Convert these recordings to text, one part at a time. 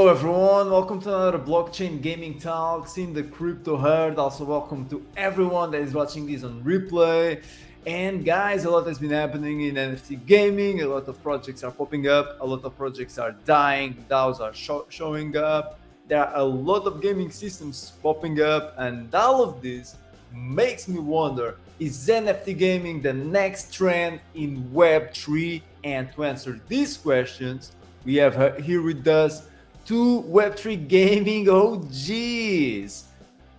Hello everyone, welcome to another blockchain gaming talks in the crypto herd. Also welcome to everyone that is watching this on replay. And guys, a lot has been happening in NFT gaming. A lot of projects are popping up, a lot of projects are dying, DAOs are showing up. There are a lot of gaming systems popping up, and all of this makes me wonder, is NFT gaming the next trend in Web3? And to answer these questions, we have here with us two Web3 gaming OGs,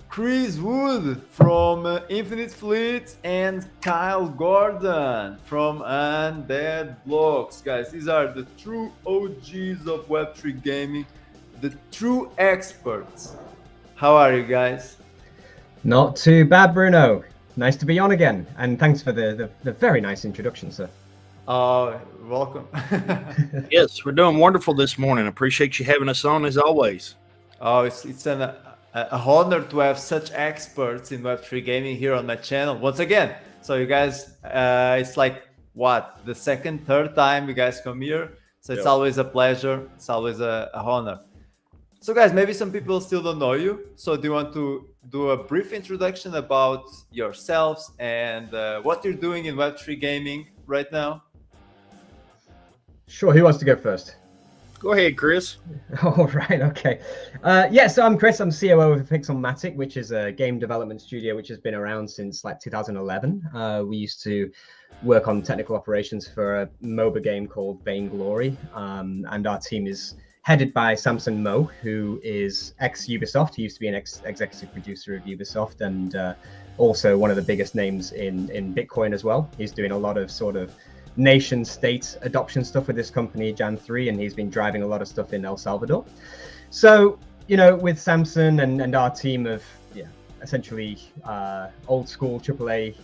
Chris Wood from Infinite Fleet and Kyle Gordon from UNDEAD Blocks. Guys, these are the true OGs of Web3 gaming, the true experts. How are you guys? Not too bad, Bruno. Nice to be on again, and thanks for the very nice introduction, sir. Welcome. Yes, we're doing wonderful this morning. Appreciate you having us on as always. Oh, it's an honor to have such experts in Web3 gaming here on my channel once again. So you guys, it's like what, the second, third time you guys come here. So it's always a pleasure. It's always a honor. So guys, maybe some people still don't know you. So do you want to do a brief introduction about yourselves and what you're doing in Web3 gaming right now? Sure, who wants to go first? Go ahead, Chris. All right, okay. So I'm Chris, I'm COO of Pixelmatic, which is a game development studio which has been around since like 2011. We used to work on technical operations for a MOBA game called Vainglory, and our team is headed by Samson Moe, who is ex-Ubisoft. He used to be an executive producer of Ubisoft and also one of the biggest names in Bitcoin as well. He's doing a lot of sort of nation state adoption stuff with this company Jan3, and he's been driving a lot of stuff in El Salvador. So, you know, with Samson and our team of essentially old school AAA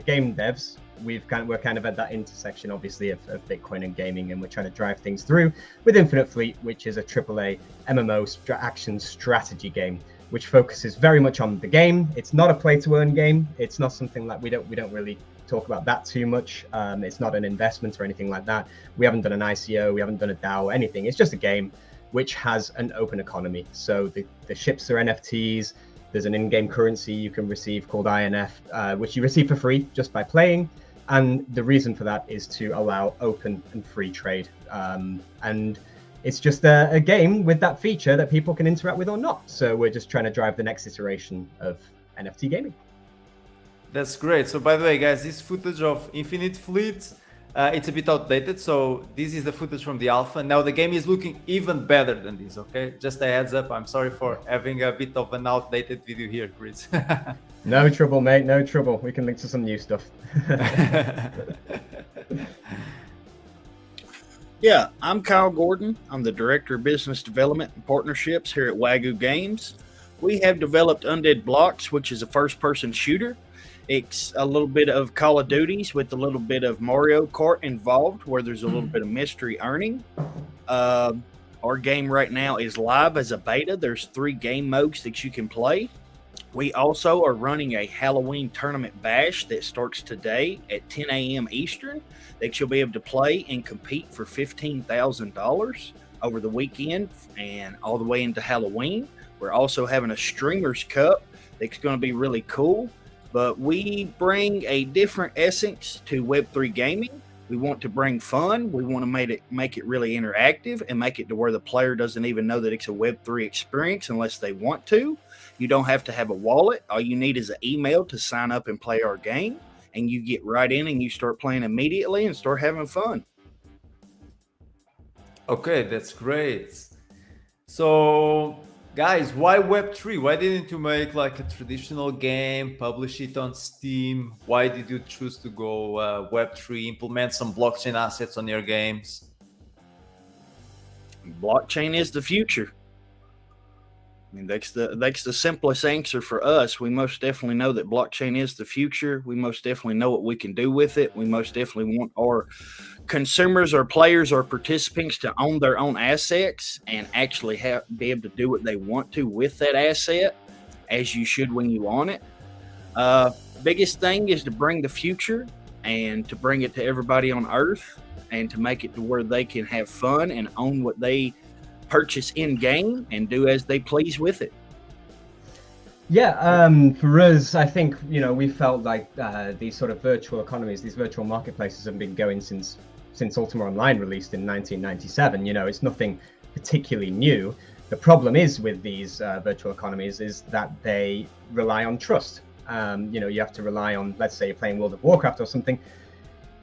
game devs, we're kind of at that intersection obviously of Bitcoin and gaming, and we're trying to drive things through with Infinite Fleet, which is a AAA MMO action strategy game which focuses very much on the game. It's not a play to earn game. It's not something like we don't really talk about that too much. It's not an investment or anything like that. We haven't done an ICO, we haven't done a DAO, anything. It's just a game which has an open economy. So the ships are NFTs. There's an in-game currency you can receive called INF, which you receive for free just by playing. And the reason for that is to allow open and free trade. And it's just a game with that feature that people can interact with or not. So we're just trying to drive the next iteration of NFT gaming. That's great. So by the way, guys, this footage of Infinite Fleet, it's a bit outdated. So this is the footage from the alpha. Now the game is looking even better than this, okay? Just a heads up. I'm sorry for having a bit of an outdated video here, Chris. No trouble, mate. No trouble. We can link to some new stuff. Yeah, I'm Kyle Gordon. I'm the Director of Business Development and Partnerships here at Wagyu Games. We have developed UNDEAD Blocks, which is a first-person shooter. It's a little bit of Call of Duties with a little bit of Mario Kart involved, where there's a little bit of mystery earning. Our game right now is live as a beta. There's 3 game modes that you can play. We also are running a Halloween tournament bash that starts today at 10 a.m. Eastern that you'll be able to play and compete for $15,000 over the weekend and all the way into Halloween. We're also having a Streamers Cup that's going to be really cool. But we bring a different essence to Web3 gaming. We want to bring fun. We want to make it really interactive and make it to where the player doesn't even know that it's a Web3 experience unless they want to. You don't have to have a wallet. All you need is an email to sign up and play our game. And you get right in and you start playing immediately and start having fun. Okay, that's great. So guys, why Web3? Why didn't you make like a traditional game, publish it on Steam? Why did you choose to go Web3, implement some blockchain assets on your games? Blockchain is the future. I mean, that's the simplest answer for us. We most definitely know that blockchain is the future. We most definitely know what we can do with it. We most definitely want our consumers or players or participants to own their own assets and actually be able to do what they want to with that asset, as you should when you own it. Biggest thing is to bring the future and to bring it to everybody on Earth and to make it to where they can have fun and own what they purchase in game and do as they please with it. Yeah, for us, I think, we felt like these sort of virtual economies, these virtual marketplaces have been going since Ultima Online released in 1997. It's nothing particularly new. The problem is with these virtual economies is that they rely on trust. You have to rely on, let's say you're playing World of Warcraft or something.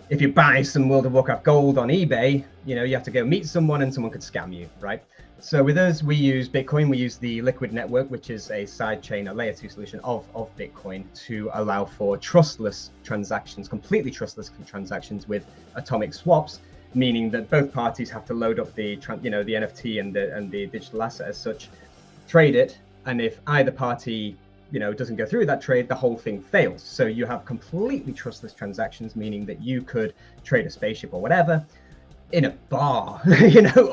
If you buy some World of Warcraft gold on eBay, you have to go meet someone and someone could scam you, right? So with us, we use Bitcoin. We use the Liquid network, which is a side chain, a layer 2 solution of Bitcoin to allow for trustless transactions, completely trustless transactions with atomic swaps, meaning that both parties have to load up the NFT and the digital asset as such, trade it, and if either party doesn't go through with that trade, the whole thing fails. So you have completely trustless transactions, meaning that you could trade a spaceship or whatever in a bar,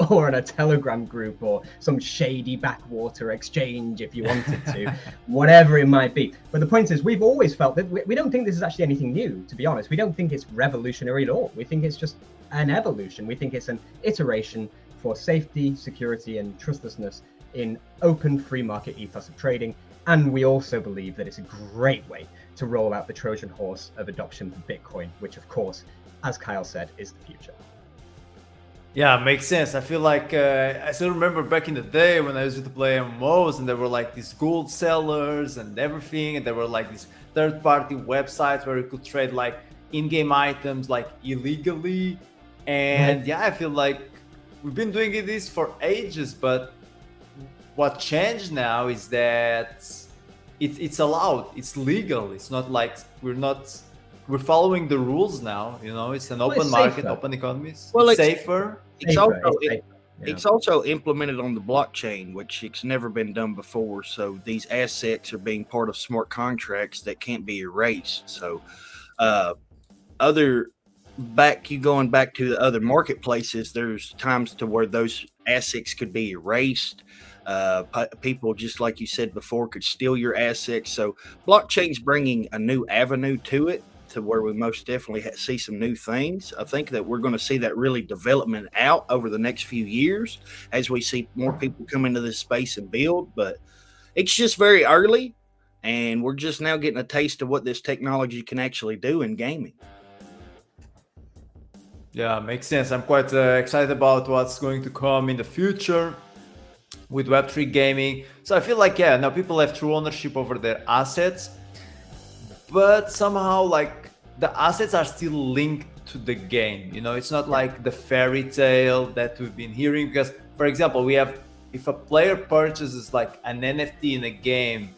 or in a Telegram group or some shady backwater exchange if you wanted to, whatever it might be. But the point is, we've always felt that we don't think this is actually anything new, to be honest. We don't think it's revolutionary at all. We think it's just an evolution. We think it's an iteration for safety, security, and trustlessness in open free market ethos of trading. And we also believe that it's a great way to roll out the Trojan horse of adoption for Bitcoin, which of course, as Kyle said, is the future. Yeah, makes sense. I feel like I still remember back in the day when I used to play MMOs and there were like these gold sellers and everything, and there were like these third-party websites where you could trade like in-game items like illegally. And yeah, I feel like we've been doing this for ages, but what changed now is that it's allowed, it's legal. It's not like we're following the rules now. It's an open market, open economies. Well, it's safer. It's also implemented on the blockchain, which it's never been done before. So these assets are being part of smart contracts that can't be erased. So going back to the other marketplaces, there's times to where those assets could be erased. People, just like you said before, could steal your assets. So blockchain's bringing a new avenue to it, to where we most definitely see some new things. I think that we're going to see that really development out over the next few years as we see more people come into this space and build. But it's just very early, and we're just now getting a taste of what this technology can actually do in gaming. Yeah, makes sense. I'm quite excited about what's going to come in the future with Web3 gaming. So I feel like, now people have true ownership over their assets, but somehow like the assets are still linked to the game. It's not like the fairy tale that we've been hearing, because for example, if a player purchases like an NFT in a game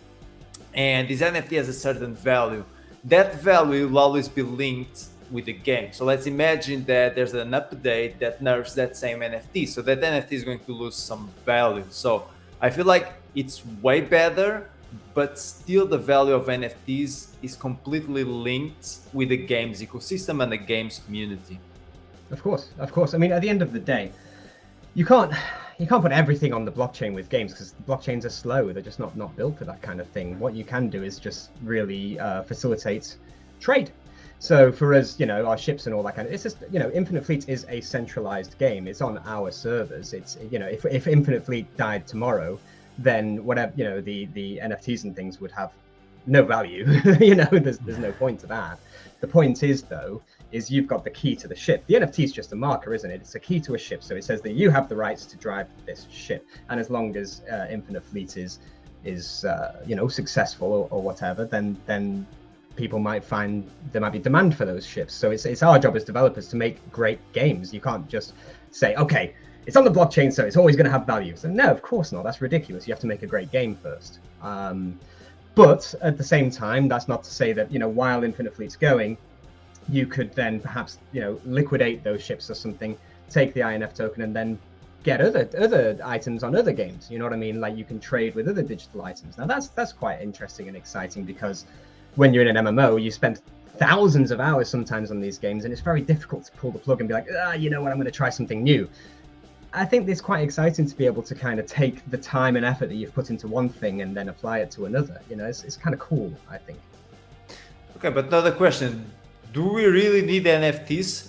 and this NFT has a certain value, that value will always be linked with the game. So let's imagine that there's an update that nerfs that same NFT. So that NFT is going to lose some value. So I feel like it's way better, but still the value of NFTs is completely linked with the game's ecosystem and the game's community. Of course. I mean, at the end of the day, you can't put everything on the blockchain with games, because the blockchains are slow. They're just not built for that kind of thing. What you can do is just really facilitate trade. So for us, our ships and all that kind of, it's just, Infinite Fleet is a centralized game. It's on our servers. It's, if Infinite Fleet died tomorrow, then whatever, the NFTs and things would have no value. There's no point to that. The point is, though, is you've got the key to the ship. The NFT is just a marker, isn't it? It's a key to a ship. So it says that you have the rights to drive this ship. And as long as Infinite Fleet is successful or whatever, then people might find there might be demand for those ships. So it's our job as developers to make great games. You can't just say, okay, it's on the blockchain, so it's always going to have value. So no, of course not. That's ridiculous. You have to make a great game first. But at the same time, that's not to say that, while Infinite Fleet's going, you could then perhaps, liquidate those ships or something, take the INF token, and then get other items on other games. You know what I mean? Like you can trade with other digital items. Now that's quite interesting and exciting, because when you're in an MMO, you spend thousands of hours sometimes on these games, and it's very difficult to pull the plug and be like, you know what, I'm going to try something new. I think it's quite exciting to be able to kind of take the time and effort that you've put into one thing and then apply it to another. It's kind of cool, I think. Okay, but another question. Do we really need NFTs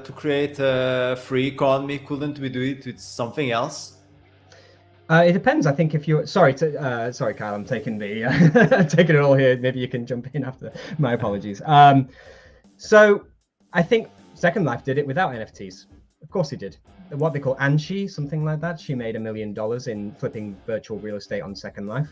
to create a free economy? Couldn't we do it with something else? It depends. I think if you're sorry, Kyle, I'm taking the taking it all here. Maybe you can jump in after. My apologies. So I think Second Life did it without NFTs. Of course he did. What they call Anshi, something like that. She made $1 million in flipping virtual real estate on Second Life.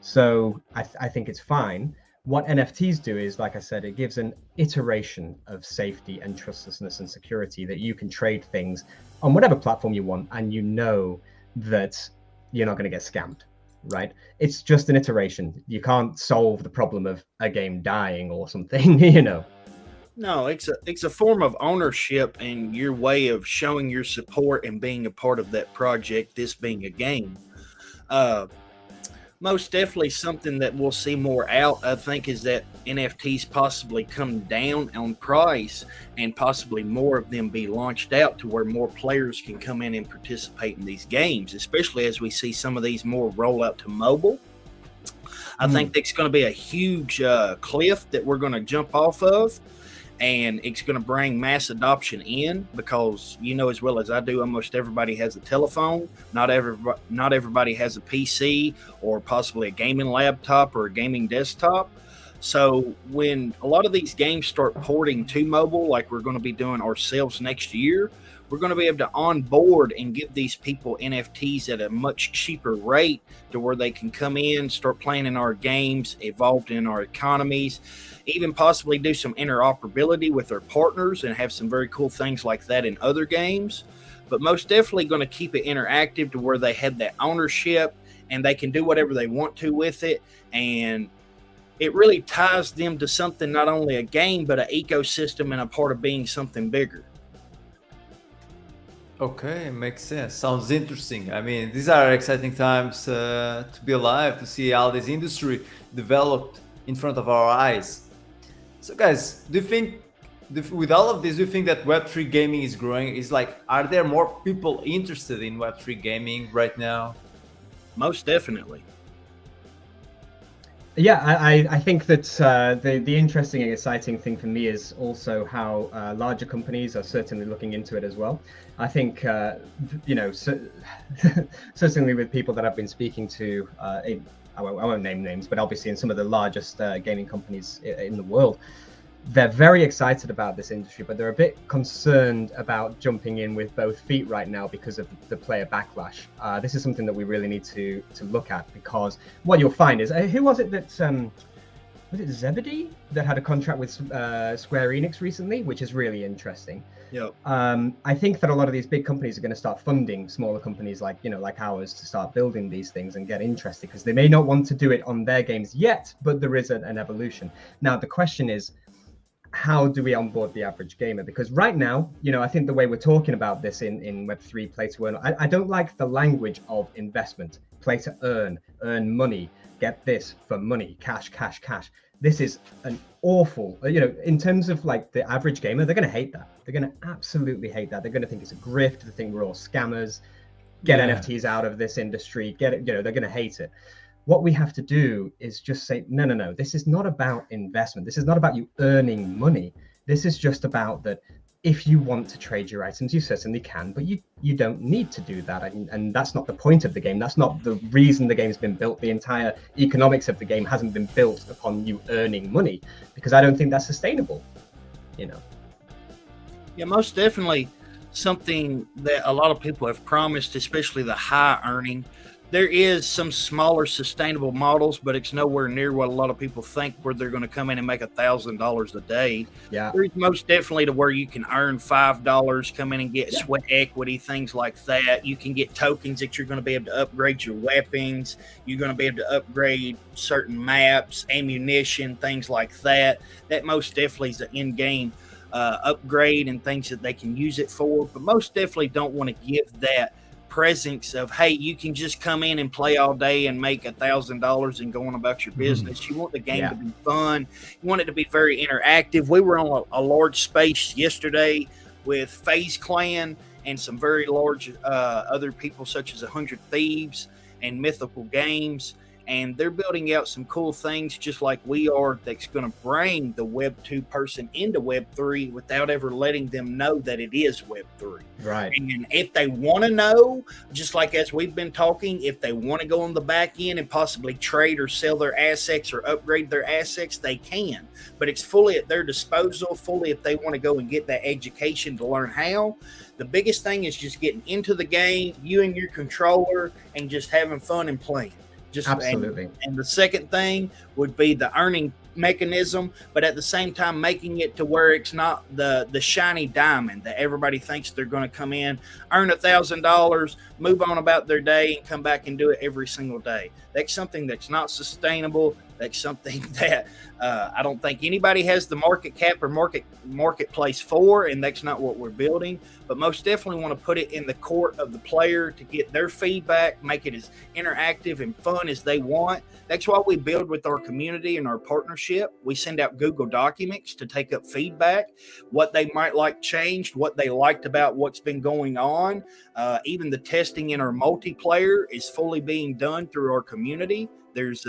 So I think it's fine. What NFTs do is, like I said, it gives an iteration of safety and trustlessness and security that you can trade things on whatever platform you want, and you know that you're not going to get scammed, right? It's just an iteration. You can't solve the problem of a game dying or something, you know. No, it's a form of ownership and your way of showing your support and being a part of that project. This being a game, most definitely something that we'll see more out. I think is that NFTs possibly come down on price and possibly more of them be launched out to where more players can come in and participate in these games, especially as we see some of these more roll out to mobile. I think that's going to be a huge cliff that we're going to jump off of. And it's going to bring mass adoption in because, you know, as well as I do, almost everybody has a telephone. Not everybody has a PC or possibly a gaming laptop or a gaming desktop. So when a lot of these games start porting to mobile, like we're going to be doing ourselves next year, we're going to be able to onboard and give these people NFTs at a much cheaper rate to where they can come in, start playing in our games, evolved in our economies, even possibly do some interoperability with their partners and have some very cool things like that in other games. But most definitely going to keep it interactive to where they have that ownership and they can do whatever they want to with it. And it really ties them to something, not only a game, but an ecosystem and a part of being something bigger. Okay, makes sense. Sounds interesting. I mean, these are exciting times to be alive, to see how this industry developed in front of our eyes. So, guys, do you think, with all of this, do you think that Web3 gaming is growing? Is like, are there more people interested in Web3 gaming right now? Most definitely. Yeah, I think that the interesting and exciting thing for me is also how larger companies are certainly looking into it as well. I think, you know, certainly with people that I've been speaking to, I won't name names, but obviously in some of the largest gaming companies in the world, they're very excited about this industry, but they're a bit concerned about jumping in with both feet right now because of the player backlash. This is something that we really need to look at, because what you'll find is, who was it that, was it Zebedee that had a contract with Square Enix recently, which is really interesting. Yep. I think that a lot of these big companies are going to start funding smaller companies like, you know, like ours to start building these things and get interested, because they may not want to do it on their games yet, but there is an evolution. Now, the question is, how do we onboard the average gamer? Because right now, you know, I think the way we're talking about this in Web3, play to earn, I don't like the language of investment, play to earn money, get this for money, cash. This is an awful, you know, in terms of like the average gamer, they're going to hate that. They're going to absolutely hate that. They're going to think it's a grift. They think we're all scammers. Get NFTs out of this industry. Get it, you know, they're going to hate it. What we have to do is just say, no, this is not about investment. This is not about you earning money. This is just about that if you want to trade your items, you certainly can, but you don't need to do that. And that's not the point of the game. That's not the reason the game's been built. The entire economics of the game hasn't been built upon you earning money, because I don't think that's sustainable, you know. Yeah, most definitely something that a lot of people have promised, especially the high earning. There is some smaller sustainable models, but it's nowhere near what a lot of people think, where they're going to come in and make $1,000 a day. Yeah. There's most definitely to where you can earn $5, come in and get sweat equity, things like that. You can get tokens that you're going to be able to upgrade your weapons. You're going to be able to upgrade certain maps, ammunition, things like that. That most definitely is an in-game upgrade and things that they can use it for. But most definitely don't want to give that presence of, hey, you can just come in and play all day and make $1,000 and go on about your business. You want the game to be fun. You want it to be very interactive. We were on a large space yesterday with FaZe Clan and some very large other people such as 100 Thieves and Mythical Games. and they're building out some cool things just like we are, that's going to bring the Web 2 person into Web 3 without ever letting them know that it is Web 3. Right. And if they want to know, just like as we've been talking, if they want to go on the back end and possibly trade or sell their assets or upgrade their assets, they can. But it's fully at their disposal, fully if they want to go and get that education to learn how. The biggest thing is just getting into the game, you and your controller, and just having fun and playing. Absolutely. And the second thing would be the earning mechanism, but at the same time making it to where it's not the shiny diamond that everybody thinks they're going to come in, earn $1,000, move on about their day, and come back and do it every single day. That's something that's not sustainable. That's something that I don't think anybody has the market cap or marketplace for, and that's not what we're building. But most definitely want to put it in the court of the player to get their feedback, make it as interactive and fun as they want. That's why we build with our community and our partnership. We send out Google Documents to take up feedback, what they might like changed, what they liked about what's been going on. Even the testing in our multiplayer is fully being done through our community. There's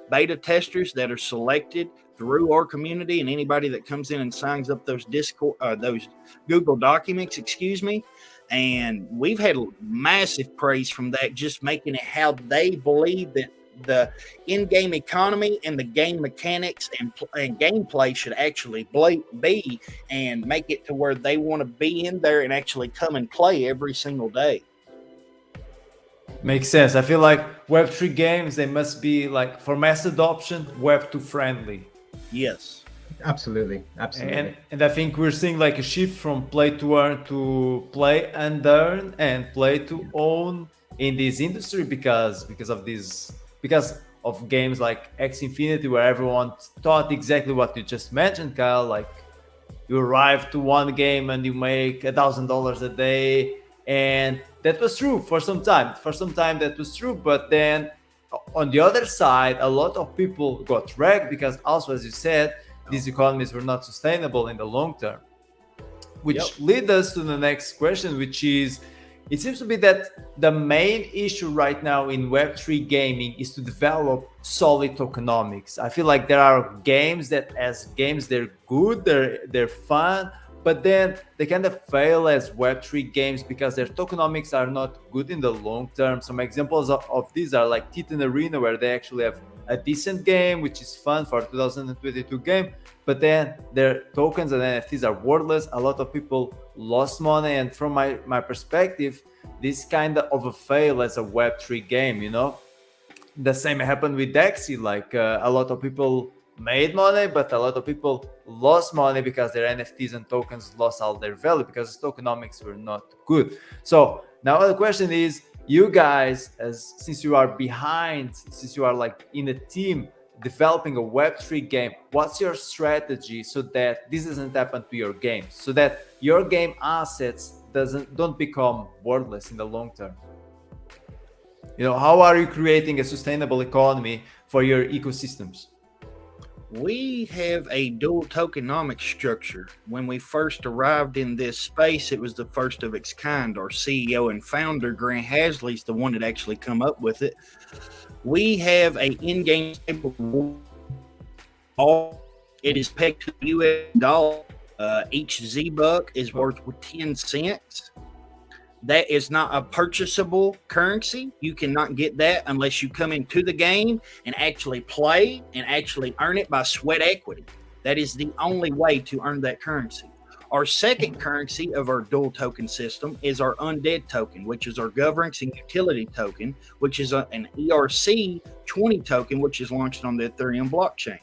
beta testers that are selected through our community, and anybody that comes in and signs up those those Google Documents, and we've had massive praise from that, just making it how they believe that the in-game economy and the game mechanics and gameplay should actually be, and make it to where they want to be in there and actually come and play every single day. Makes sense. I feel like Web3 games, they must be like, for mass adoption, Web2 friendly. Yes. Absolutely. And I think we're seeing like a shift from play to earn to play and earn and play to own in this industry because of games like X Infinity, where everyone thought exactly what you just mentioned, Kyle. Like, you arrive to one game and you make $1,000 a day, and that was true for some time. For some time, that was true, but then on the other side, a lot of people got wrecked because, also, as you said, these economies were not sustainable in the long term. Which leads us to the next question, which is, it seems to be that the main issue right now in Web3 gaming is to develop solid tokenomics. I feel like there are games that, as games, they're good, they're fun, but then they kind of fail as Web3 games because their tokenomics are not good in the long term. Some examples of these are like Titan Arena, where they actually have a decent game, which is fun for 2022 game, but then their tokens and NFTs are worthless. A lot of people lost money, and from my perspective, this kind of a fail as a Web3 game, you know? The same happened with Dexy. Like, a lot of people made money, but a lot of people lost money because their NFTs and tokens lost all their value because the tokenomics were not good. So now the question is, you guys, since you are like in a team developing a Web3 game, what's your strategy so that this doesn't happen to your games, so that your game assets don't become worthless in the long term? You know, how are you creating a sustainable economy for your ecosystems? We have a dual tokenomic structure. When we first arrived in this space, it was the first of its kind. Our CEO and founder, Grant Hasley's the one that actually come up with it. We have a in-game stable. It is pegged to the US dollar. Each Z-Buck is worth 10 cents. That is not a purchasable currency. You cannot get that unless you come into the game and actually play and actually earn it by sweat equity. That is the only way to earn that currency. Our second currency of our dual token system is our UNDEAD token, which is our governance and utility token, which is an ERC20 token, which is launched on the Ethereum blockchain.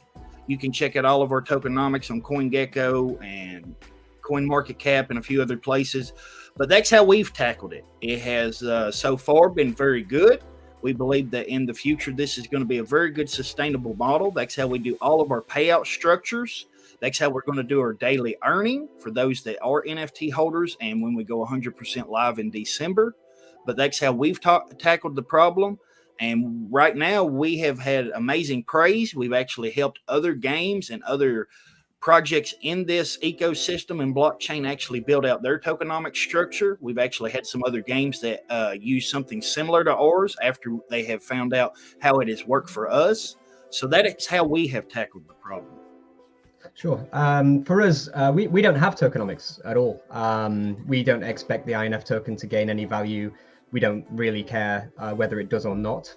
You can check out all of our tokenomics on CoinGecko and CoinMarketCap and a few other places. But that's how we've tackled it. It has so far been very good. We believe that in the future, this is going to be a very good sustainable model. That's how we do all of our payout structures. That's how we're going to do our daily earning for those that are NFT holders, and when we go 100% live in December. But that's how we've tackled the problem. And right now, we have had amazing praise. We've actually helped other games and other projects in this ecosystem and blockchain actually build out their tokenomic structure. We've actually had some other games that use something similar to ours after they have found out how it has worked for us. So that is how we have tackled the problem. Sure. For us, we don't have tokenomics at all. We don't expect the INF token to gain any value. We don't really care whether it does or not.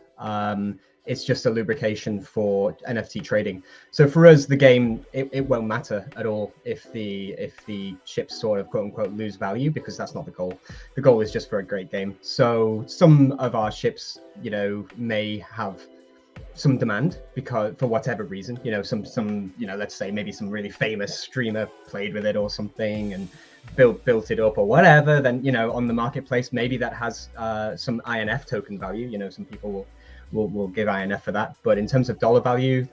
It's just a lubrication for NFT trading. So for us, the game, it won't matter at all if the ships sort of quote unquote lose value, because that's not the goal. The goal is just for a great game. So some of our ships, you know, may have some demand because for whatever reason, you know, some you know, let's say maybe some really famous streamer played with it or something and built it up or whatever. Then, you know, on the marketplace, maybe that has some INF token value. You know, some people will give INF for that. But in terms of dollar value,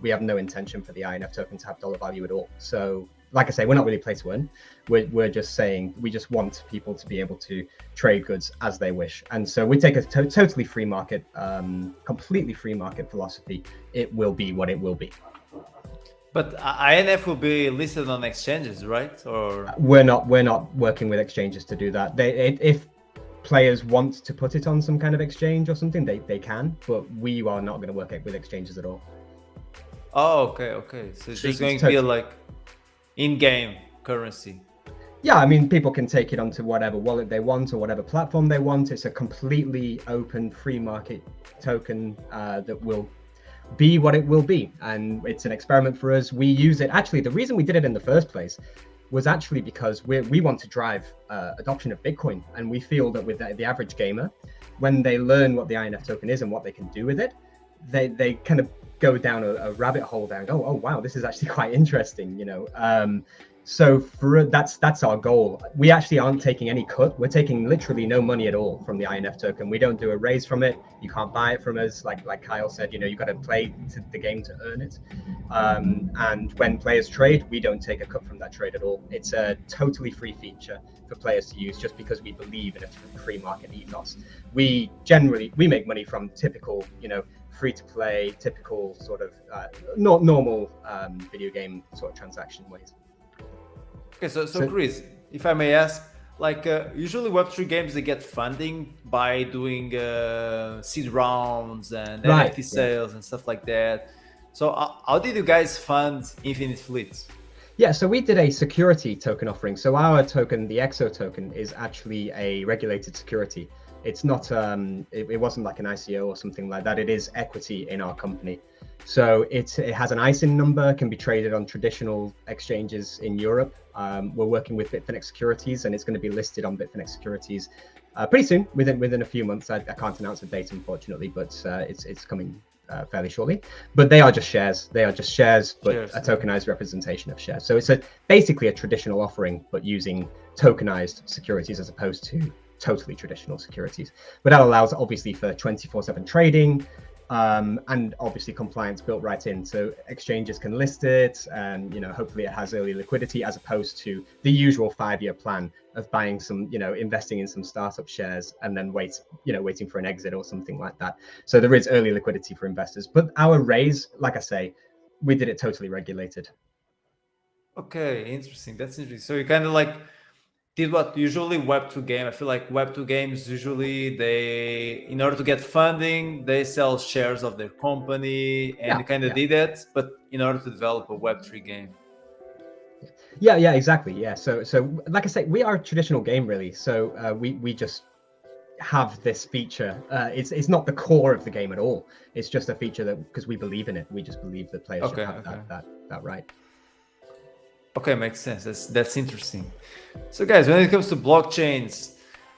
we have no intention for the INF token to have dollar value at all. So like I say, we're not really play to earn. We're just saying we just want people to be able to trade goods as they wish. And so we take a totally free market, completely free market philosophy. It will be what it will be. But INF will be listed on exchanges, right? Or we're not working with exchanges to do that. If players want to put it on some kind of exchange or something, they can, but we are not going to work with exchanges at all. Oh, okay. So it's just going to be like in-game currency. Yeah, I mean, people can take it onto whatever wallet they want or whatever platform they want. It's a completely open free market token that will be what it will be. And it's an experiment for us. We use it. Actually, the reason we did it in the first place was actually because we want to drive adoption of Bitcoin. And we feel that with the average gamer, when they learn what the INF token is and what they can do with it, they kind of go down a rabbit hole down, oh wow, this is actually quite interesting, you know. So for that's our goal. We actually aren't taking any cut. We're taking literally no money at all from the INF token. We don't do a raise from it. You can't buy it from us. Like Kyle said, you know, you got to play to the game to earn it. And when players trade, we don't take a cut from that trade at all. It's a totally free feature for players to use just because we believe in a free market ethos. We make money from typical, you know, free to play, typical sort of normal video game sort of transaction ways. Okay, so Chris, if I may ask, like usually Web3 games, they get funding by doing seed rounds and NFT sales and stuff like that. So how did you guys fund Infinite Fleets? Yeah, so we did a security token offering. So our token, the EXO token, is actually a regulated security. It's not, it wasn't like an ICO or something like that. It is equity in our company. So it has an ISIN number, can be traded on traditional exchanges in Europe. We're working with Bitfinex Securities, and it's going to be listed on Bitfinex Securities pretty soon, within a few months. I can't announce a date, unfortunately, but it's coming fairly shortly. But they are just shares. They are just shares, but a tokenized representation of shares. So it's basically a traditional offering, but using tokenized securities as opposed to totally traditional securities. But that allows obviously for 24/7 trading. And obviously compliance built right in, so exchanges can list it, and you know, hopefully it has early liquidity, as opposed to the usual 5-year plan of buying some, you know, investing in some startup shares and then waiting for an exit or something like that. So there is early liquidity for investors. But our raise, like I say, we did it totally regulated. Okay, interesting. That's interesting. So you kind of like did what usually Web2 game. I feel like Web2 games usually they, in order to get funding, they sell shares of their company, and you kind of did that, but in order to develop a Web3 game. Yeah, exactly. Yeah. So like I say, we are a traditional game really. So we just have this feature. It's not the core of the game at all. It's just a feature that because we believe in it. We just believe that players should have that right. Okay, makes sense. That's interesting. So guys, when it comes to blockchains,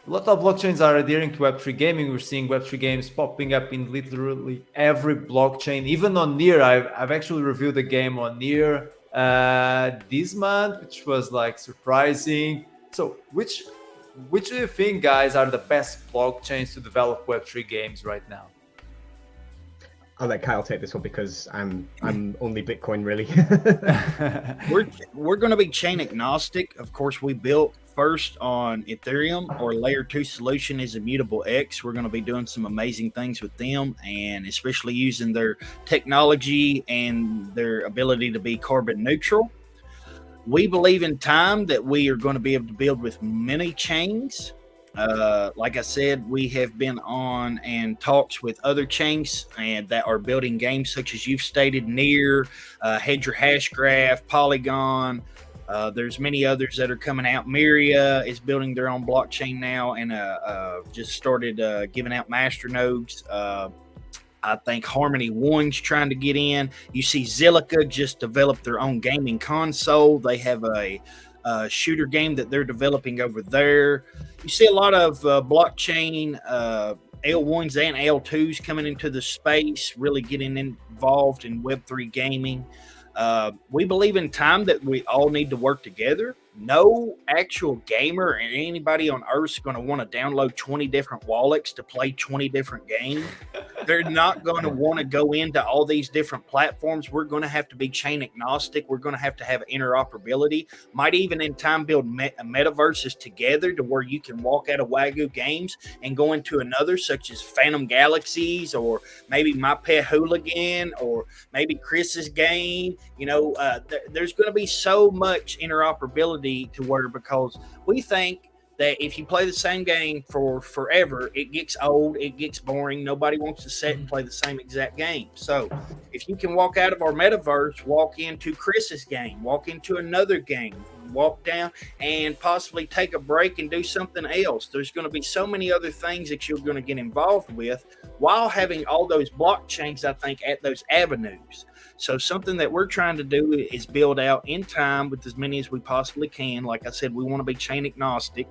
a lot of blockchains are adhering to Web3 gaming. We're seeing Web3 games popping up in literally every blockchain, even on Near. I've actually reviewed the game on Near this month, which was like surprising. So which do you think, guys, are the best blockchains to develop Web3 games right now? I'll let Kyle take this one because I'm only Bitcoin really. We're going to be chain agnostic. Of course, we built first on Ethereum. Our layer 2 solution is Immutable X. We're going to be doing some amazing things with them, and especially using their technology and their ability to be carbon neutral. We believe in time that we are going to be able to build with many chains. Like I said, we have been on and talks with other chains and that are building games such as you've stated, Near, Hedger Hashgraph, Polygon. There's many others that are coming out. Myria is building their own blockchain now and just started giving out master nodes. I think Harmony One's trying to get in. You see Zilliqa just developed their own gaming console. They have a shooter game that they're developing over there. You see a lot of blockchain L1s and L2s coming into the space, really getting involved in Web3 gaming. We believe in time that we all need to work together. No actual gamer or anybody on Earth is going to want to download 20 different wallets to play 20 different games. They're not going to want to go into all these different platforms. We're going to have to be chain agnostic. We're going to have interoperability. Might even in time build metaverses together to where you can walk out of Wagyu Games and go into another, such as Phantom Galaxies or maybe My Pet Hooligan or maybe Chris's game. You know, there's going to be so much interoperability to where, because we think that if you play the same game for forever, it gets old, it gets boring. Nobody wants to sit and play the same exact game. So if you can walk out of our metaverse, walk into Chris's game, walk into another game, walk down and possibly take a break and do something else. There's going to be so many other things that you're going to get involved with while having all those blockchains, I think, at those avenues. So something that we're trying to do is build out in time with as many as we possibly can. Like I said, we want to be chain agnostic.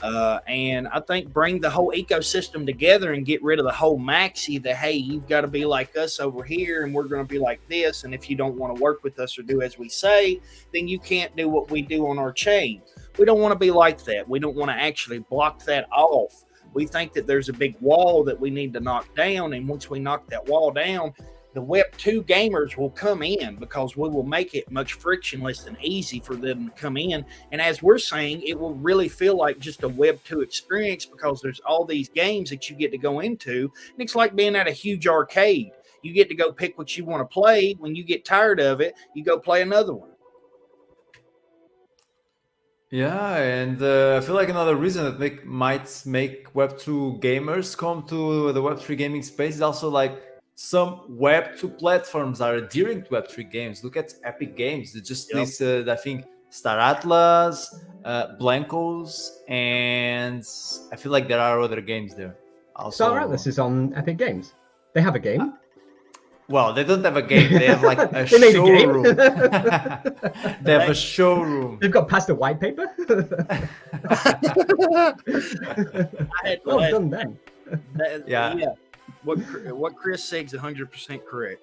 And I think bring the whole ecosystem together and get rid of the whole maxi that, hey, you've got to be like us over here and we're going to be like this. And if you don't want to work with us or do as we say, then you can't do what we do on our chain. We don't want to be like that. We don't want to actually block that off. We think that there's a big wall that we need to knock down. And once we knock that wall down, the Web2 gamers will come in because we will make it much frictionless and easy for them to come in. And as we're saying, it will really feel like just a Web2 experience because there's all these games that you get to go into. And it's like being at a huge arcade. You get to go pick what you want to play. When you get tired of it, you go play another one. Yeah, and I feel like another reason that might make Web2 gamers come to the Web3 gaming space is also like some Web2 platforms are adhering to Web3 games. Look at Epic Games. They just listed, I think, Star Atlas, Blancos, and I feel like there are other games there. Also, Star Atlas is on Epic Games. They have a game. Well, they don't have a game. They have like a They made a showroom. game. They have a showroom. They've got past the white paper. Well done then. Yeah. What Chris says is 100% correct.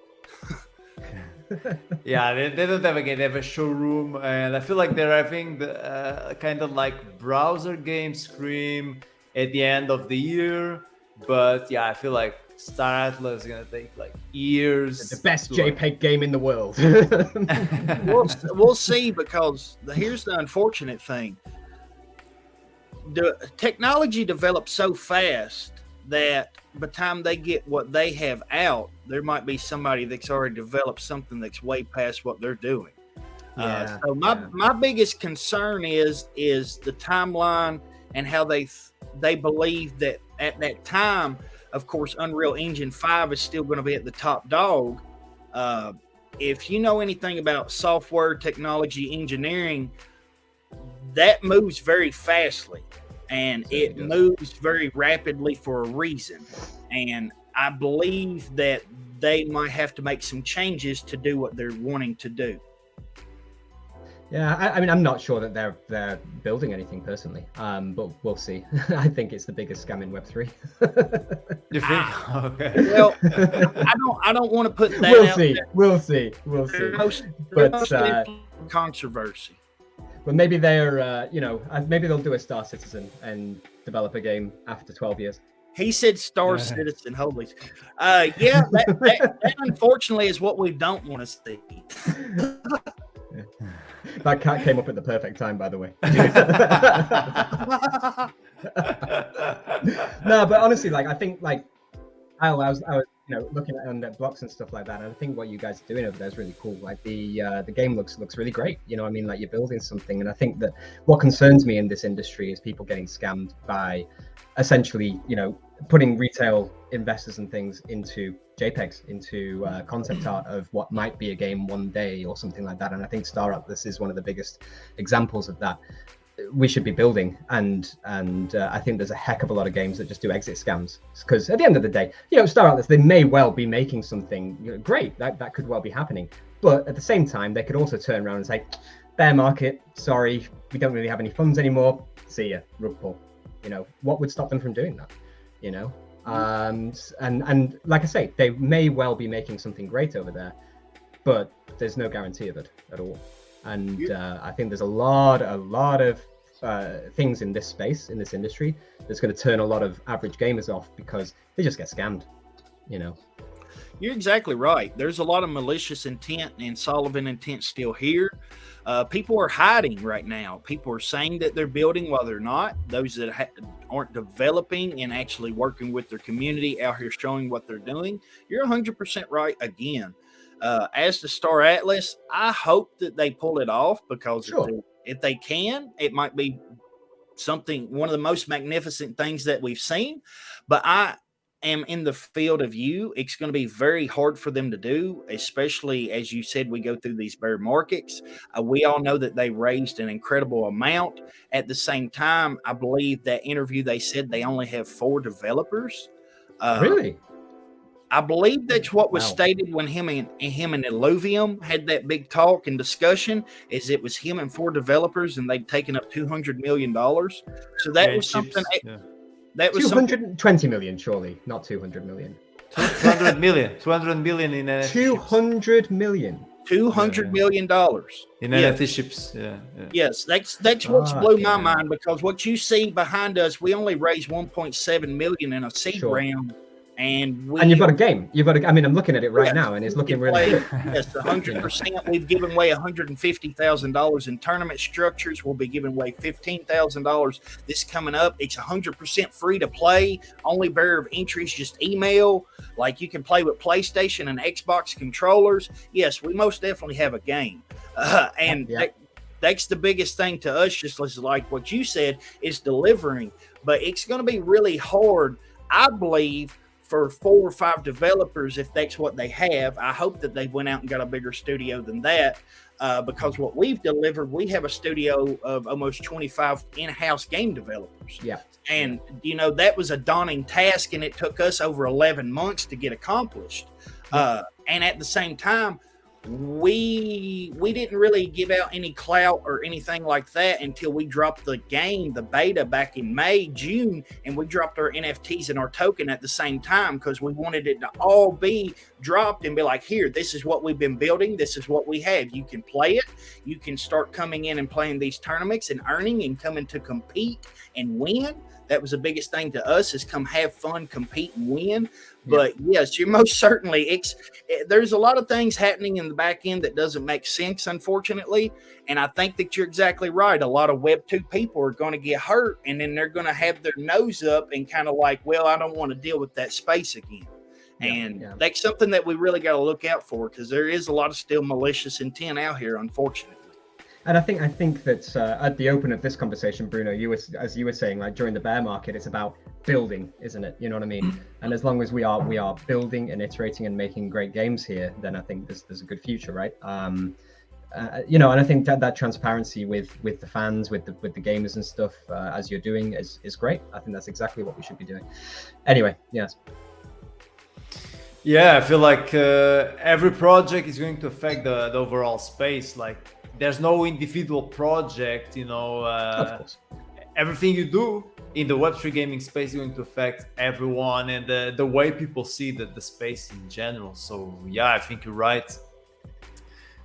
Yeah, they don't have a game. They have a showroom, and I feel like they're having the kind of like browser game Scream at the end of the year. But yeah, I feel like Star Atlas is gonna take like years. The best JPEG game in the world. We'll see, because here's the unfortunate thing. The technology develops so fast that by the time they get what they have out, there might be somebody that's already developed something that's way past what they're doing. So my biggest concern is the timeline and how they believe that at that time, of course, Unreal Engine 5 is still going to be at the top dog. If you know anything about software, technology, engineering, that moves very fastly. And it moves very rapidly for a reason. And I believe that they might have to make some changes to do what they're wanting to do. Yeah, I mean, I'm not sure that they're building anything personally, but we'll see. I think it's the biggest scam in Web3. You think? Okay. Well, I don't want to put that We'll out see. there. We'll see. But Controversy. But maybe they're, maybe they'll do a Star Citizen and develop a game after 12 years. He said Star Citizen. Holy. Yeah, that unfortunately is what we don't want to see. That cat came up at the perfect time, by the way. No, but honestly, like, I think, like, I was looking at undead blocks and stuff like that. And I think what you guys are doing over there is really cool. Like the game looks really great. You know, what I mean, like you're building something. And I think that what concerns me in this industry is people getting scammed by essentially, putting retail investors and things into JPEGs, into concept art of what might be a game one day or something like that. And I think Star Atlas is one of the biggest examples of that. We should be building, and I think there's a heck of a lot of games that just do exit scams, because at the end of the day, Star Atlas, they may well be making something great that could well be happening, but at the same time they could also turn around and say, bear market, sorry, we don't really have any funds anymore, see ya, rug pull. What would stop them from doing that? And like I say, they may well be making something great over there, but there's no guarantee of it at all. And I think there's a lot of things in this space, in this industry, that's going to turn a lot of average gamers off because they just get scammed. You're exactly right. There's a lot of malicious intent and solvent intent still here. People are hiding right now. People are saying that they're building while they're not. Those that aren't developing and actually working with their community out here showing what they're doing. You're 100% right again. As the Star Atlas, I hope that they pull it off, because if they can, it might be one of the most magnificent things that we've seen. But I am in the field of view. It's going to be very hard for them to do, especially as you said, we go through these bear markets. We all know that they raised an incredible amount. At the same time, I believe that interview, they said they only have 4 developers. Really? I believe that's what was stated when him and Illuvium had that big talk and discussion. Is it was him and 4 developers, and they'd taken up $200 million. So that was something. That was 220 million, surely, not 200 million. 200 million. 200 million in NFT. 200 million. $200 million in NFT ships. Yes, that's what's blew my mind, because what you see behind us, we only raised 1.7 million in a seed round. And you've got a game. I mean, I'm looking at it right now, and it's looking really good. Yes, 100%. We've given away $150,000 in tournament structures. We'll be giving away $15,000 this coming up. It's 100% free to play. Only barrier of entry is just email. Like, you can play with PlayStation and Xbox controllers. Yes, we most definitely have a game. That's the biggest thing to us, just like what you said, is delivering. But it's going to be really hard, I believe, for 4 or 5 developers, if that's what they have. I hope that they went out and got a bigger studio than that, because what we've delivered, we have a studio of almost 25 in-house game developers. Yeah. And, that was a daunting task, and it took us over 11 months to get accomplished. And at the same time, we didn't really give out any clout or anything like that until we dropped the game, the beta, back in June, and we dropped our NFTs and our token at the same time, because we wanted it to all be dropped and be like, here, this is what we've been building, this is what we have. You can play it, you can start coming in and playing these tournaments and earning and coming to compete and win. That was the biggest thing to us, is come have fun, compete, and win. But yes, you're most certainly, there's a lot of things happening in the back end that doesn't make sense, unfortunately. And I think that you're exactly right. A lot of Web2 people are going to get hurt, and then they're going to have their nose up and kind of like, well, I don't want to deal with that space again. And that's something that we really got to look out for, because there is a lot of still malicious intent out here, unfortunately. And I think that at the open of this conversation, Bruno, as you were saying, like during the bear market, it's about building, isn't it? You know what I mean? And as long as we are building and iterating and making great games here, then I think there's a good future, right? And I think that transparency with the fans, with the gamers and stuff, as you're doing, is great. I think that's exactly what we should be doing. Anyway, yes. Yeah, I feel like every project is going to affect the overall space. Like, there's no individual project, Of course. Everything you do in the Web3 gaming space is going to affect everyone, and the way people see the space in general. So yeah, I think you're right.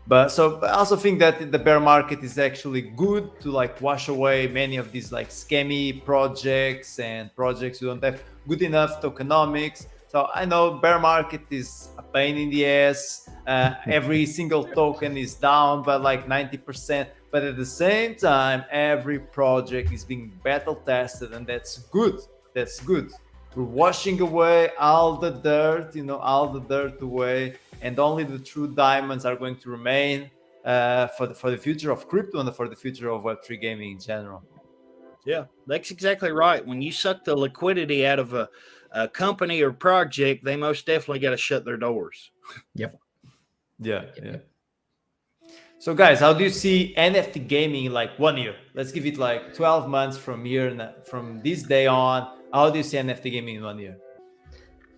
But I also think that the bear market is actually good to like wash away many of these like scammy projects and projects who don't have good enough tokenomics. So I know bear market is a pain in the ass. Every single token is down by like 90%, but at the same time, every project is being battle tested, and that's good. That's good. We're washing away all the dirt, all the dirt away, and only the true diamonds are going to remain for the future of crypto and for the future of Web3 gaming in general. Yeah, that's exactly right. When you suck the liquidity out of a company or project, they most definitely got to shut their doors. Yep. Yeah. So guys, how do you see NFT gaming in like 1 year? Let's give it like 12 months from this day on. How do you see NFT gaming in 1 year?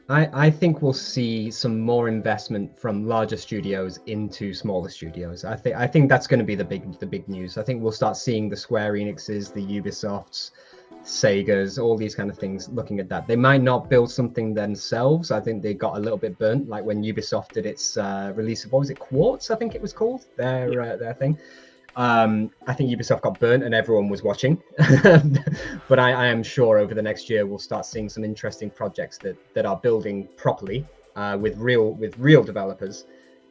I think we'll see some more investment from larger studios into smaller studios. I think that's going to be the big news. I think we'll start seeing the Square Enixes, the Ubisofts, Segas, all these kind of things looking at that. They might not build something themselves. I think they got a little bit burnt, like when Ubisoft did its release of, what was it, Quartz, I think it was called, their thing. I think Ubisoft got burnt and everyone was watching. But I am sure over the next year we'll start seeing some interesting projects that are building properly with real developers.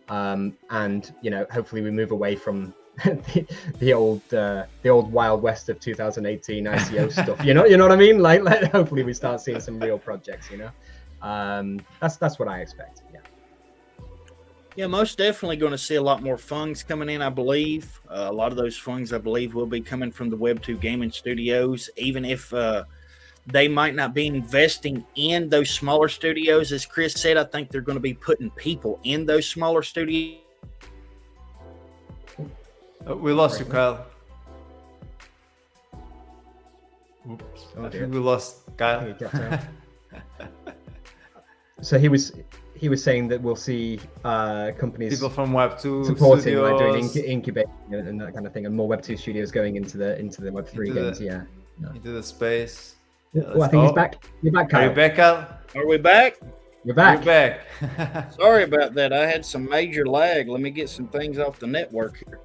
And hopefully we move away from the old Wild West of 2018 ICO stuff. You know what I mean? Like hopefully we start seeing some real projects. That's what I expect. Yeah. Yeah, most definitely going to see a lot more funds coming in, I believe. A lot of those funds, I believe, will be coming from the Web2 gaming studios, even if they might not be investing in those smaller studios. As Chris said, I think they're going to be putting people in those smaller studios. We lost you, Kyle. Oops. I think we lost Kyle. So he was saying that we'll see companies, people from Web2 supporting, studios, like doing incubating and that kind of thing, and more Web2 studios going into the Web3 games. Into the space. I think he's back. You're back, Kyle. Are you back, Kyle? Are we back? You're back. You're back. Sorry about that. I had some major lag. Let me get some things off the network here.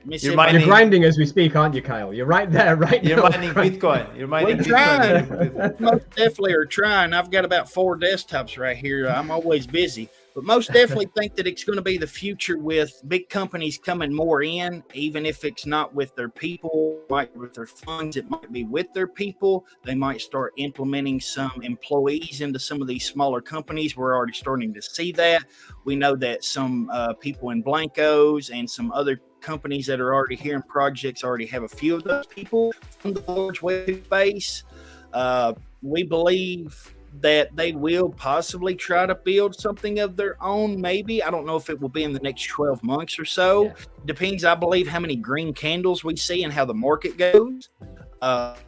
You're grinding as we speak, aren't you, Kyle? You're right there, right now. You're mining Bitcoin. You're mining Bitcoin. Most definitely are trying. I've got about 4 desktops right here. I'm always busy. But most definitely think that it's going to be the future with big companies coming more in, even if it's not with their people, like with their funds, it might be with their people. They might start implementing some employees into some of these smaller companies. We're already starting to see that. We know that some people in Blankos and some other companies that are already here in projects already have a few of those people from the large web space. We believe that they will possibly try to build something of their own, maybe. I don't know if it will be in the next 12 months or so. Yeah. Depends, I believe, how many green candles we see and how the market goes. But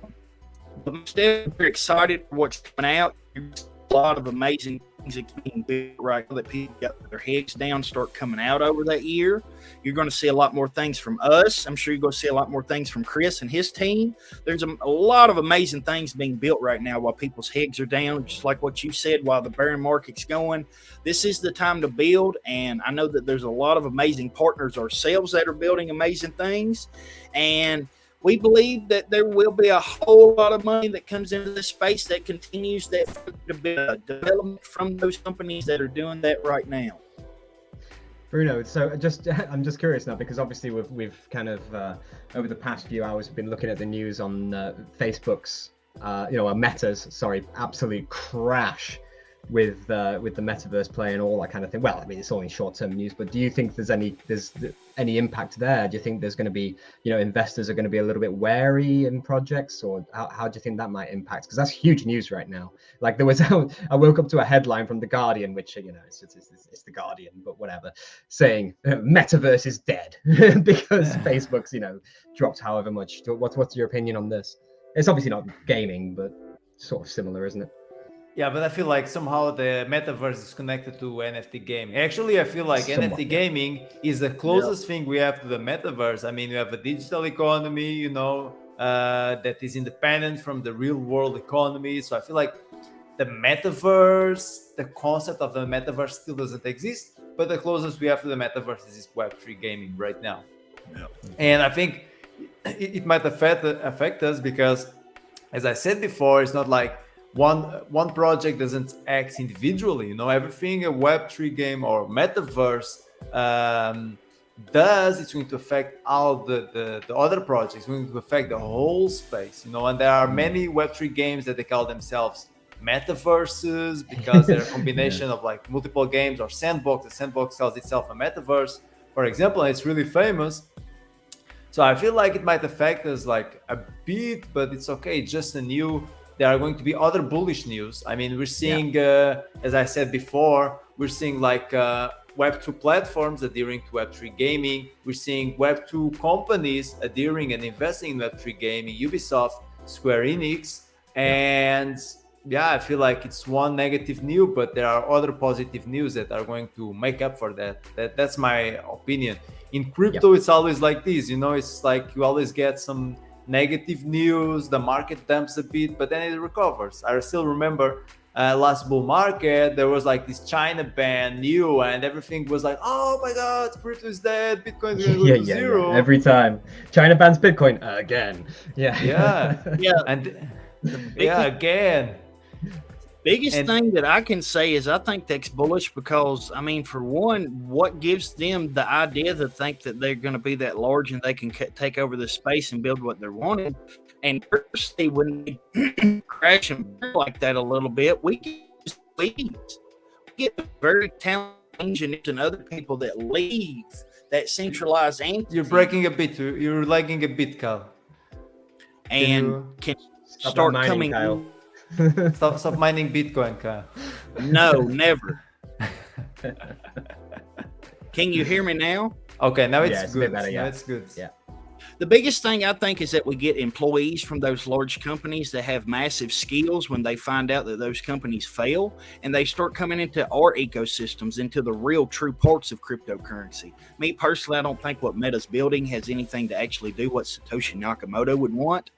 I'm still very excited for what's coming out. There's a lot of amazing things that are being built right now that people got their heads down, start coming out over that year. You're going to see a lot more things from us. I'm sure you're going to see a lot more things from Chris and his team. There's a lot of amazing things being built right now while people's heads are down, just like what you said, while the bear market's going. This is the time to build, and I know that there's a lot of amazing partners ourselves that are building amazing things, and we believe that there will be a whole lot of money that comes into this space that continues that development from those companies that are doing that right now. Bruno, so I'm just curious now, because obviously we've kind of over the past few hours been looking at the news on Facebook's Meta's absolute crash with the metaverse play and all that kind of thing. Well, I mean, it's only short-term news, but do you think there's any impact there? Do you think there's going to be, investors are going to be a little bit wary in projects, or how do you think that might impact? Because that's huge news right now. Like I woke up to a headline from The Guardian, which, it's The Guardian, but whatever, saying metaverse is dead because Facebook's, dropped however much. What's your opinion on this? It's obviously not gaming, but sort of similar, isn't it? Yeah, but I feel like somehow the metaverse is connected to NFT gaming. Actually, I feel like NFT gaming is the closest thing we have to the metaverse. I mean, we have a digital economy, that is independent from the real world economy. So I feel like the metaverse, the concept of the metaverse still doesn't exist, but the closest we have to the metaverse is Web3 gaming right now. Yeah. And I think it might affect us because, as I said before, it's not like one project doesn't act individually. Everything a Web3 game or metaverse does, it's going to affect all the other projects. It's going to affect the whole space, you know. And there are many Web3 games that they call themselves metaverses because they're a combination of like multiple games, or sandbox. The sandbox calls itself a metaverse, for example, and it's really famous. So I feel like it might affect us like a bit, but it's okay. It's just a new. There are going to be other bullish news. I mean, we're seeing, as I said before, we're seeing like Web2 platforms adhering to Web3 gaming. We're seeing Web2 companies adhering and investing in Web3 gaming, Ubisoft, Square Enix. And yeah, I feel like it's one negative news, but there are other positive news that are going to make up for that. That's my opinion. In crypto, it's always like this, you know, it's like you always get some negative news, the market dumps a bit, but then it recovers. I still remember last bull market, there was like this China ban new, and everything was like, oh my god, crypto is dead, Bitcoin is going to go to zero. Every time China bans Bitcoin again. Yeah. And again. Biggest thing that I can say is I think that's bullish because, I mean, for one, what gives them the idea to think that they're going to be that large and they can take over the space and build what they're wanting? And personally, when they crash and burn like that a little bit, we get very talented engineers and other people that leave that centralized entity. You're breaking a bit. You're lagging a bit, Kyle. And can start mining, coming. Kyle. Stop mining Bitcoin, Kyle. No, never. Can you hear me now? Okay, now it's good. Better, now it's good. Yeah. The biggest thing I think is that we get employees from those large companies that have massive skills when they find out that those companies fail, and they start coming into our ecosystems, into the real true parts of cryptocurrency. Me personally, I don't think what Meta's building has anything to actually do what Satoshi Nakamoto would want.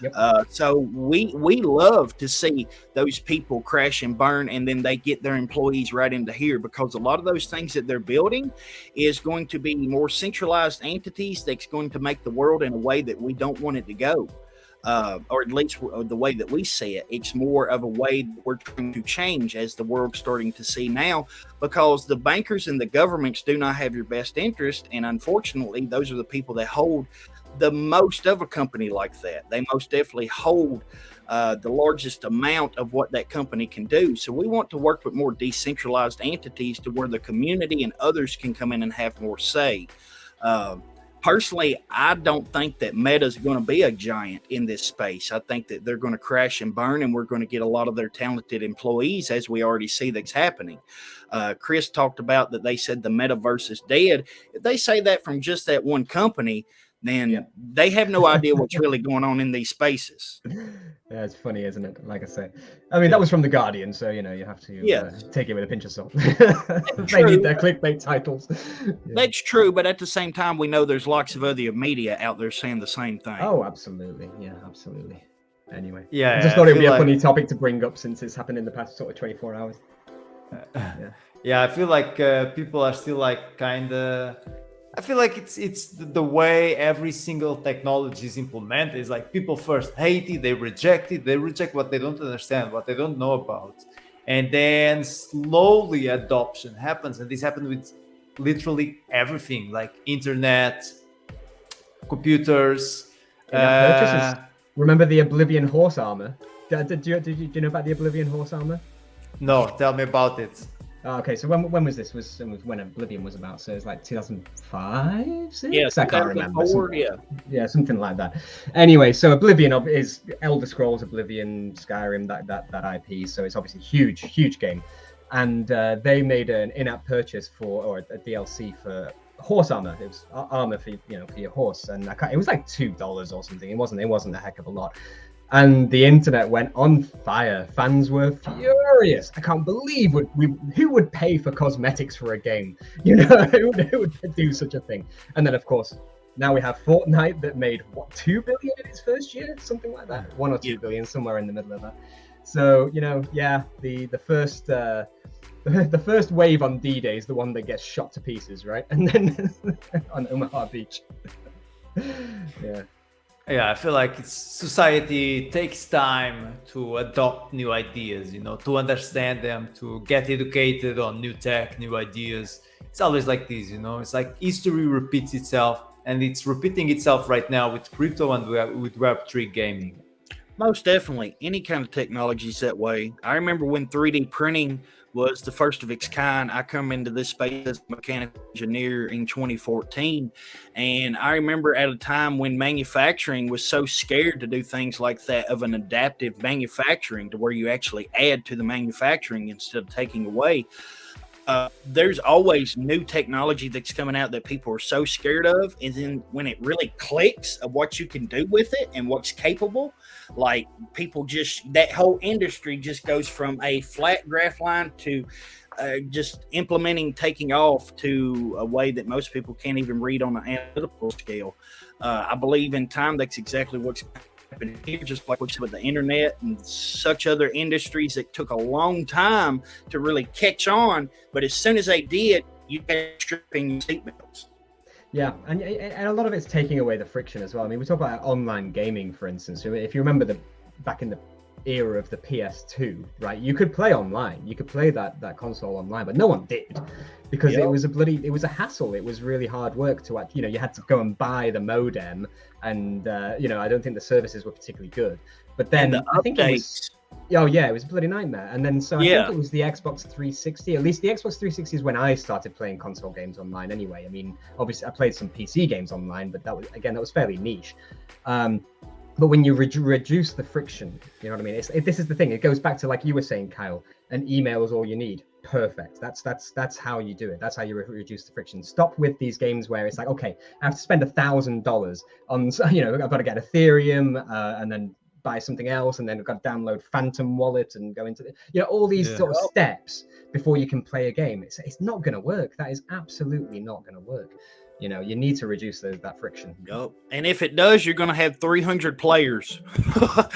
Yep. So we love to see those people crash and burn, and then they get their employees right into here, because a lot of those things that they're building is going to be more centralized entities that's going to make the world in a way that we don't want it to go, or at least the way that we see it. It's more of a way that we're trying to change as the world's starting to see now, because the bankers and the governments do not have your best interest, and unfortunately those are the people that hold the most of a company like that. They most definitely hold the largest amount of what that company can do. So we want to work with more decentralized entities to where the community and others can come in and have more say. Personally, I don't think that Meta is going to be a giant in this space. I think that they're going to crash and burn, and we're going to get a lot of their talented employees, as we already see that's happening. Chris talked about that they said the metaverse is dead. If they say that from just that one company, then they have no idea what's really going on in these spaces. Yeah, it's funny, isn't it? Like I say, I mean, that was from The Guardian, so you know you have to take it with a pinch of salt. They need their clickbait titles. That's true, but at the same time, we know there's lots of other media out there saying the same thing. Oh, absolutely, yeah, absolutely. Anyway, yeah, I just thought it'd be a funny topic to bring up since it's happened in the past sort of 24 hours. Yeah, I feel like people are still like kind of. I feel like it's the way every single technology is implemented. Is like people first hate it, they reject what they don't understand, what they don't know about, and then slowly adoption happens. And this happened with literally everything, like internet, computers. Remember the Oblivion horse armor? Did you know about the Oblivion horse armor? No, tell me about it. Oh, okay, so when was this? Was when Oblivion was about? So it's like 2005, 6? Yeah, I can't remember. Yeah, something like that. Anyway, so Oblivion is Elder Scrolls, Oblivion, Skyrim, that IP. So it's obviously huge game, and they made an in-app purchase or a DLC for horse armor. It was armor for your horse, and it was like $2 or something. It wasn't a heck of a lot. And the internet went on fire. Fans were furious. I can't believe who would pay for cosmetics for a game? You know, who would do such a thing? And then, of course, now we have Fortnite that made, what, 2 billion in its first year? Something like that. 1 or 2 billion, somewhere in the middle of that. So, you know, yeah, the first wave on D-Day is the one that gets shot to pieces, right? And then on Omaha Beach. Yeah. Yeah, I feel like society takes time to adopt new ideas, you know, to understand them, to get educated on new tech, new ideas. it's always like this, it's like history repeats itself, and it's repeating itself right now with crypto and with Web3 gaming. Most definitely. Any kind of technology is that way. I remember when 3D printing was the first of its kind. I come into this space as a mechanical engineer in 2014. And I remember at a time when manufacturing was so scared to do things like that, of an adaptive manufacturing to where you actually add to the manufacturing instead of taking away. There's always new technology that's coming out that people are so scared of. And then when it really clicks of what you can do with it and what's capable, like people that whole industry just goes from a flat graph line to just implementing, taking off to a way that most people can't even read on an analytical scale. I believe in time, that's exactly what's happening here, just like with the internet and such other industries that took a long time to really catch on. But as soon as they did, you got stripping your seatbelts. Yeah, and a lot of it's taking away the friction as well. I mean, we talk about online gaming, for instance. If you remember back in the era of the PS2, right? You could play online. You could play that console online, but no one did, because it was a hassle. It was really hard work to you had to go and buy the modem, and I don't think the services were particularly good. But then I think it was, it was a bloody nightmare. And then I think it was the Xbox 360. At least the Xbox 360 is when I started playing console games online. Anyway, I mean, obviously I played some PC games online, but that was fairly niche. But when you reduce the friction, you know what I mean? This is the thing. It goes back to, like you were saying, Kyle, an email is all you need. Perfect. That's how you do it. That's how you reduce the friction. Stop with these games where it's like, okay, I have to spend $1,000 on, I've got to get Ethereum and then buy something else, and then I've got to download Phantom Wallet and go into all these sort of steps before you can play a game. It's not going to work. That is absolutely not going to work. You need to reduce that friction. Yep. And if it does, you're going to have 300 players.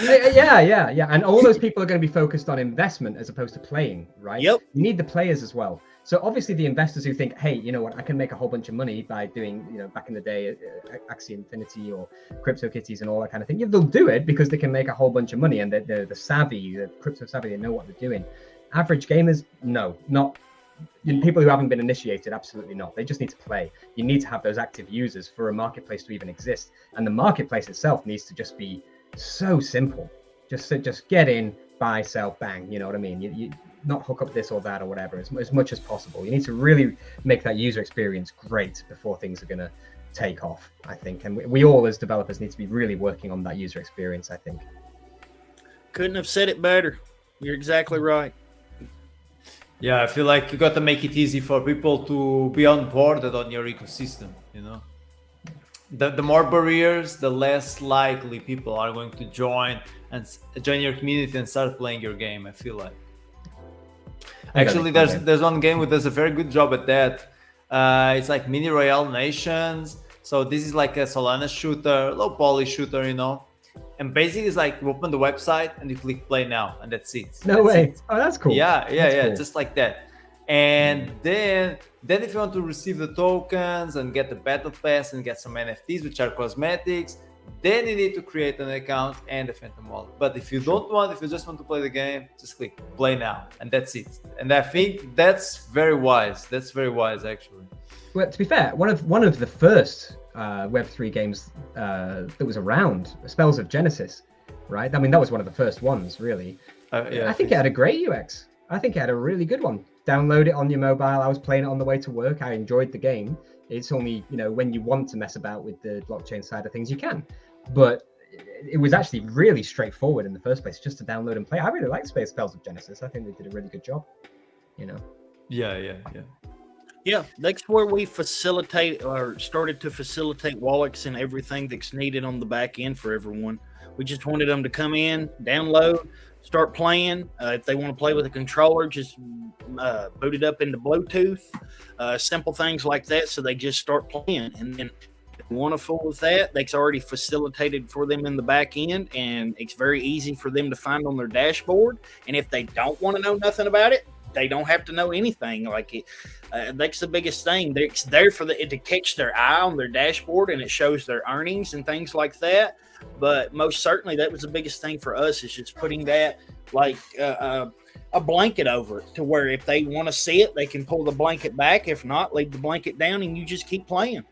Yeah. And all those people are going to be focused on investment as opposed to playing, right? Yep. You need the players as well. So obviously the investors who think, hey, you know what, I can make a whole bunch of money by doing, back in the day, Axie Infinity or CryptoKitties and all that kind of thing. Yeah, they'll do it because they can make a whole bunch of money, and they're the savvy, the crypto savvy, they know what they're doing. Average gamers, no, not. People who haven't been initiated, absolutely not. They just need to play. You need to have those active users for a marketplace to even exist, and the marketplace itself needs to just be so simple. Just get in, buy, sell, bang. You know what I mean? You not hook up this or that or whatever as much as possible. You need to really make that user experience great before things are going to take off, I think. And we all as developers need to be really working on that user experience, I think. Couldn't have said it better. You're exactly right. Yeah, I feel like you got to make it easy for people to be onboarded on your ecosystem. The more barriers, the less likely people are going to join your community and start playing your game, I feel like. Actually, there's one game that does a very good job at that. It's like Mini Royale Nations. So this is like a Solana shooter, low poly shooter, And basically, it's like you open the website and you click play now, and that's it. No way. Oh, that's cool. Yeah, Cool. just like that. And then if you want to receive the tokens and get the battle pass and get some NFTs, which are cosmetics, then you need to create an account and a Phantom Wallet. But if you if you just want to play the game, just click play now, and that's it. And I think that's very wise. That's very wise, actually. Well, to be fair, one of the first Web3 games that was around, Spells of Genesis, right? I mean, that was one of the first ones, really. I think it had a great UX. I think it had a really good one. Download it on your mobile. I was playing it on the way to work. I enjoyed the game. It's only, when you want to mess about with the blockchain side of things, you can. But it was actually really straightforward in the first place, just to download and play. I really like Spells of Genesis. I think they did a really good job. Yeah, that's where we facilitate or started to facilitate wallets and everything that's needed on the back end for everyone. We just wanted them to come in, download, start playing. If they want to play with a controller, just boot it up into Bluetooth. Simple things like that, so they just start playing. And then wonderful with that, that's already facilitated for them in the back end, and it's very easy for them to find on their dashboard. And if they don't want to know nothing about it, they don't have to know anything. Like it, that's the biggest thing. It's there for to catch their eye on their dashboard, and it shows their earnings and things like that. But most certainly, that was the biggest thing for us, is just putting that. Like a blanket over it to where if they want to see it, they can pull the blanket back. If not, leave the blanket down and you just keep playing.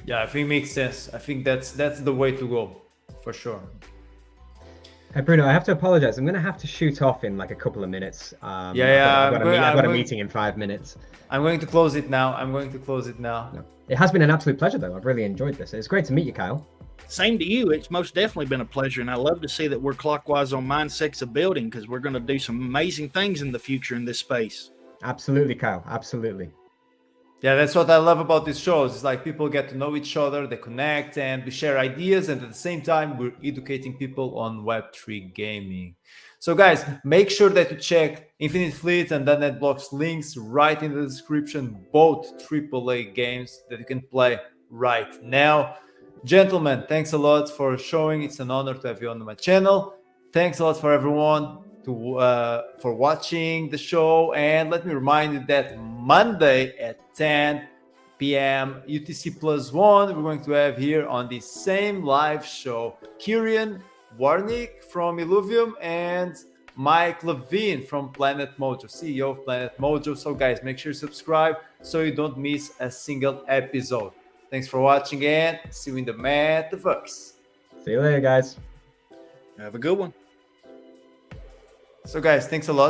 Yeah, I think it makes sense. I think that's the way to go, for sure. Hey Bruno, I have to apologize. I'm going to have to shoot off in like a couple of minutes. I've got a meeting in 5 minutes. I'm going to close it now. No. It has been an absolute pleasure, though. I've really enjoyed this. It's great to meet you, Kyle. Same to you. It's most definitely been a pleasure, and I love to see that we're clockwise on mindsets of building because we're going to do some amazing things in the future in this space. Absolutely, Kyle. Absolutely. Yeah, that's what I love about these shows. It's like people get to know each other, they connect, and we share ideas. And at the same time, we're educating people on Web3 gaming. So guys, make sure that you check Infinite Fleet and .NET Blocks links right in the description, both AAA games that you can play right now. Gentlemen, thanks a lot for showing. It's an honor to have you on my channel. Thanks a lot for everyone for watching the show. And let me remind you that Monday at 10 p.m. UTC+1, we're going to have here on the same live show Kieran Warnick from Illuvium and Mike Levine from Planet Mojo, CEO of Planet Mojo. So guys, make sure you subscribe so you don't miss a single episode. Thanks for watching and see you in the metaverse. See you later, guys. Have a good one. So guys, thanks a lot.